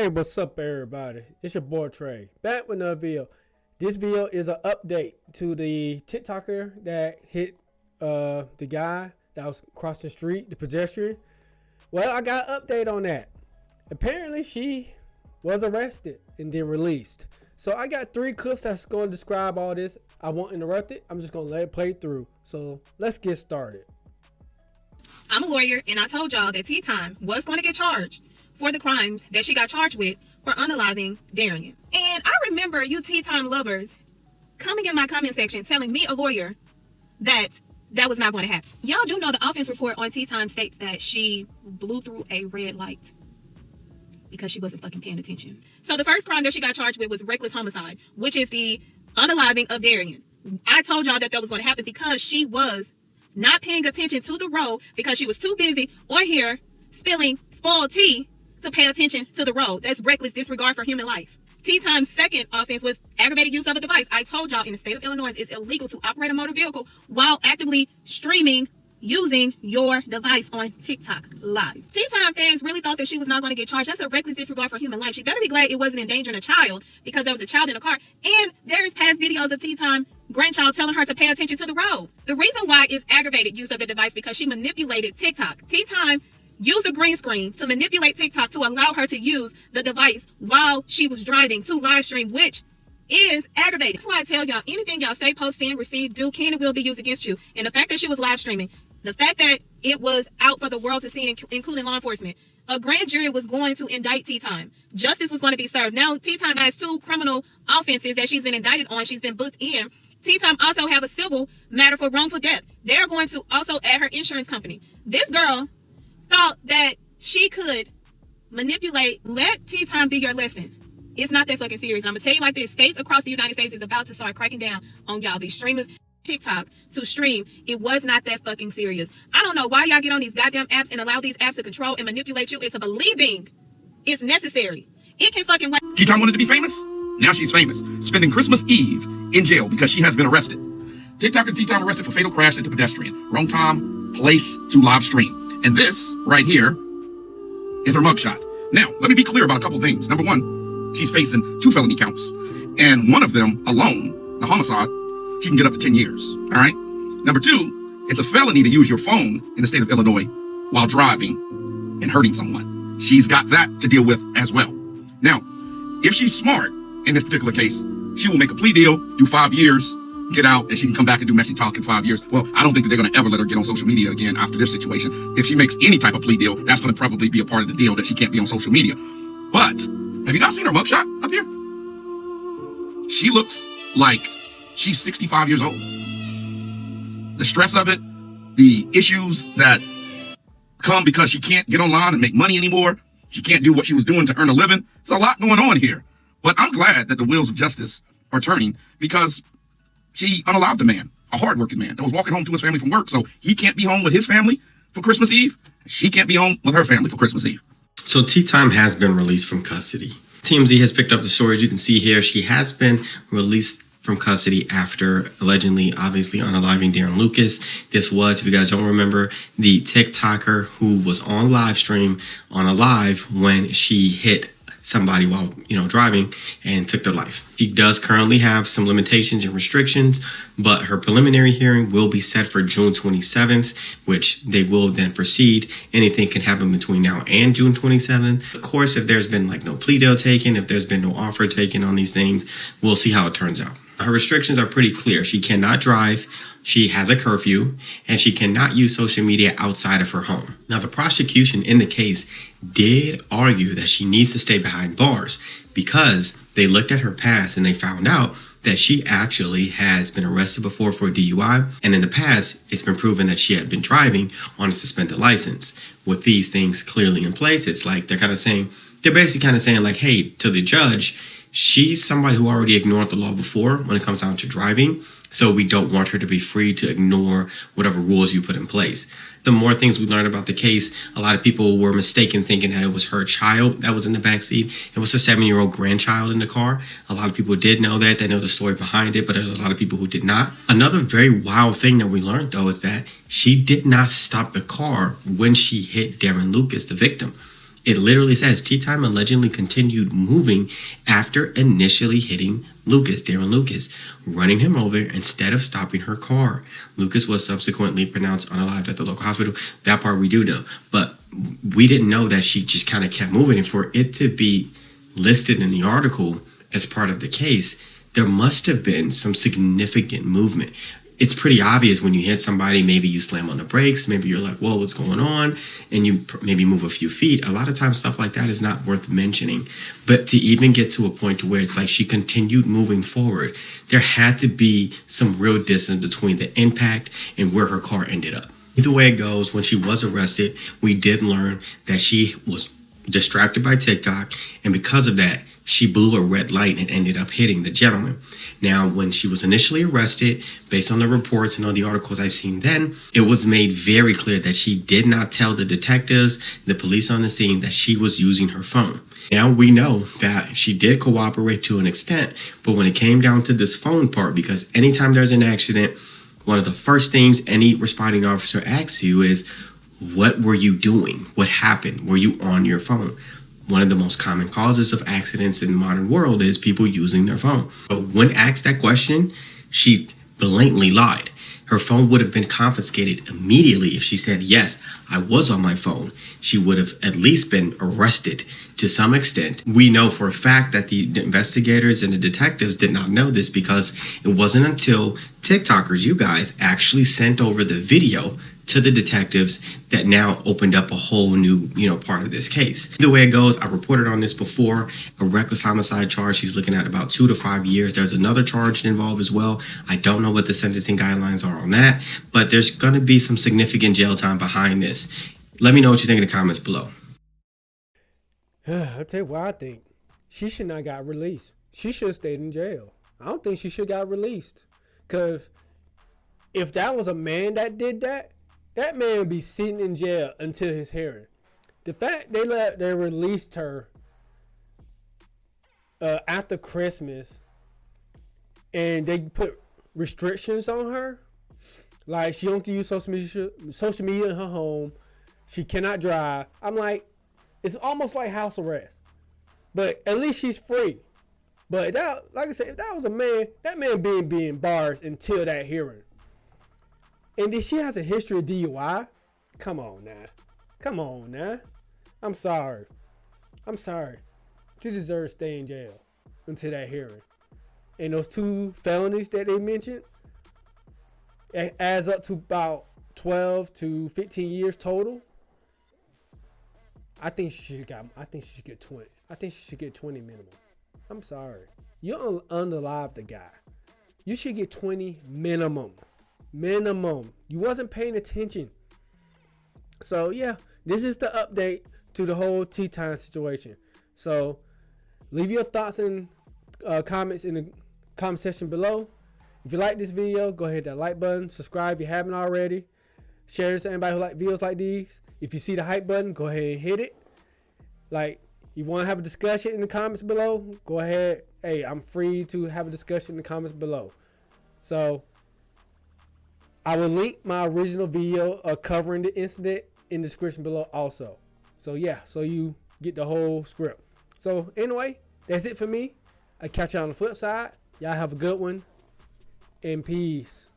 Hey, what's up, everybody? It's your boy Trey, back with another video. This video is an update to the TikToker that hit the guy that was crossing the street, the pedestrian. Well, I got an update on that. Apparently, she was arrested and then released. So I got 3 clips that's going to describe all this. I won't interrupt it. I'm just going to let it play through. So let's get started. I'm a lawyer, and I told y'all that Tea Time was going to get charged for the crimes that she got charged with for unaliving Darian. And I remember you Tea Time lovers coming in my comment section telling me, a lawyer, that was not going to happen. Y'all do know the offense report on Tea Time states that she blew through a red light because she wasn't fucking paying attention. So the first crime that she got charged with was reckless homicide, which is the unaliving of Darian. I told y'all that was going to happen because she was not paying attention to the road because she was too busy on here spilling spoiled tea to pay attention to the road. That's reckless disregard for human life. Tea Time's second offense was aggravated use of a device. I told y'all in the state of Illinois, it's illegal to operate a motor vehicle while actively streaming using your device on TikTok live. Tea Time fans really thought that she was not going to get charged. That's a reckless disregard for human life. She better be glad it wasn't endangering a child because there was a child in the car. And there's past videos of Tea Time grandchild telling her to pay attention to the road. The reason why is aggravated use of the device because she manipulated TikTok. Tea Time used a green screen to manipulate TikTok to allow her to use the device while she was driving to live stream, which is aggravated. That's why I tell y'all, anything y'all say, post, stand, receive, do, can, and will be used against you. And the fact that she was live streaming, the fact that it was out for the world to see, including law enforcement, a grand jury was going to indict Tea Time. Justice was going to be served. Now, Tea Time has 2 criminal offenses that she's been indicted on. She's been booked in. Tea Time also have a civil matter for wrongful death. They're going to also add her insurance company. This girl thought that she could manipulate. Let Tea Time be your lesson. It's not that fucking serious. I'm gonna tell you like this: states across the United States is about to start cracking down on y'all, these streamers, TikTok, to stream. It was not that fucking serious. I don't know why y'all get on these goddamn apps and allow these apps to control and manipulate you into believing it's necessary. It can fucking wait. Tea Time wanted to be famous. Now she's famous, spending Christmas Eve in jail because she has been arrested. TikToker Tea Time arrested for fatal crash into pedestrian. Wrong time, place to live stream. And this right here is her mugshot. Now, let me be clear about a couple things. Number 1, she's facing 2 felony counts. And one of them alone, the homicide, she can get up to 10 years. All right? Number 2, it's a felony to use your phone in the state of Illinois while driving and hurting someone. She's got that to deal with as well. Now, if she's smart in this particular case, she will make a plea deal, do 5 years, get out, and she can come back and do messy talk in 5 years. Well, I don't think that they're going to ever let her get on social media again after this situation. If she makes any type of plea deal, that's going to probably be a part of the deal that she can't be on social media. But have you guys seen her mugshot up here? She looks like she's 65 years old. The stress of it, the issues that come because she can't get online and make money anymore. She can't do what she was doing to earn a living. There's a lot going on here. But I'm glad that the wheels of justice are turning because she unalived a man, a hardworking man that was walking home to his family from work. So he can't be home with his family for Christmas Eve. She can't be home with her family for Christmas Eve. So Tea Time has been released from custody. TMZ has picked up the stories. You can see here she has been released from custody after allegedly, obviously, unaliving Darren Lucas. This was, if you guys don't remember, the TikToker who was on live stream on a live when she hit somebody while driving and took their life. She does currently have some limitations and restrictions, but her preliminary hearing will be set for June 27th, which they will then proceed. Anything can happen between now and June 27th. Of course, if there's been no plea deal taken, if there's been no offer taken on these things, we'll see how it turns out. Her restrictions are pretty clear. She cannot drive, she has a curfew, and she cannot use social media outside of her home. Now, the prosecution in the case did argue that she needs to stay behind bars because they looked at her past and they found out that she actually has been arrested before for a DUI. And in the past, it's been proven that she had been driving on a suspended license. With these things clearly in place, it's like they're basically kind of saying like, hey, to the judge, she's somebody who already ignored the law before when it comes down to driving. So we don't want her to be free to ignore whatever rules you put in place. The more things we learned about the case, a lot of people were mistaken thinking that it was her child that was in the backseat. It was her 7-year-old grandchild in the car. A lot of people did know that. They know the story behind it, but there's a lot of people who did not. Another very wild thing that we learned, though, is that she did not stop the car when she hit Darren Lucas, the victim. It literally says Tea Time allegedly continued moving after initially hitting Darren Lucas, running him over instead of stopping her car. Lucas was subsequently pronounced unalived at the local hospital. That part we do know, but we didn't know that she just kind of kept moving. And for it to be listed in the article as part of the case, there must have been some significant movement. It's pretty obvious when you hit somebody, maybe you slam on the brakes, maybe you're like, whoa, what's going on? And you maybe move a few feet. A lot of times stuff like that is not worth mentioning. But to even get to a point to where it's like she continued moving forward, there had to be some real distance between the impact and where her car ended up. Either way it goes, when she was arrested, we did learn that she was distracted by TikTok, and because of that, she blew a red light and ended up hitting the gentleman. Now, when she was initially arrested, based on the reports and all the articles I seen then, it was made very clear that she did not tell the detectives, the police on the scene, that she was using her phone. Now we know that she did cooperate to an extent, but when it came down to this phone part, because anytime there's an accident, one of the first things any responding officer asks you is, what were you doing? What happened? Were you on your phone? One of the most common causes of accidents in the modern world is people using their phone. But when asked that question, she blatantly lied. Her phone would have been confiscated immediately if she said, yes, I was on my phone. She would have at least been arrested to some extent. We know for a fact that the investigators and the detectives did not know this because it wasn't until TikTokers, you guys, actually sent over the video to the detectives that now opened up a whole new, part of this case. Either way it goes, I reported on this before, a reckless homicide charge. She's looking at about 2 to 5 years. There's another charge involved as well. I don't know what the sentencing guidelines are on that, but there's going to be some significant jail time behind this. Let me know what you think in the comments below. I'll tell you what I think. She should not got released. She should have stayed in jail. I don't think she should got released. Because if that was a man that did that, that man would be sitting in jail until his hearing. The fact they released her after Christmas and they put restrictions on her, like she don't use social media in her home, she cannot drive. I'm like, it's almost like house arrest, but at least she's free. But that, like I said, if that was a man, that man being bars until that hearing. And then she has a history of DUI. Come on now. I'm sorry. She deserves to stay in jail until that hearing. And those 2 felonies that they mentioned, it adds up to about 12 to 15 years total. I think she should get 20. I think she should get 20 minimum. I'm sorry. You unalive the guy. You should get 20 minimum. You wasn't paying attention. So yeah, this is the update to the whole Tea Time situation. So leave your thoughts and comments in the comment section below. If you like this video, go ahead and hit that like button. Subscribe if you haven't already. Share this to anybody who like videos like these. If you see the hype button, go ahead and hit it. Like, you want to have a discussion in the comments below, go ahead. Hey, I'm free to have a discussion in the comments below. So I will link my original video covering the incident in the description below also. So yeah, so you get the whole script. So anyway, that's it for me. I catch you on the flip side. Y'all have a good one. And peace.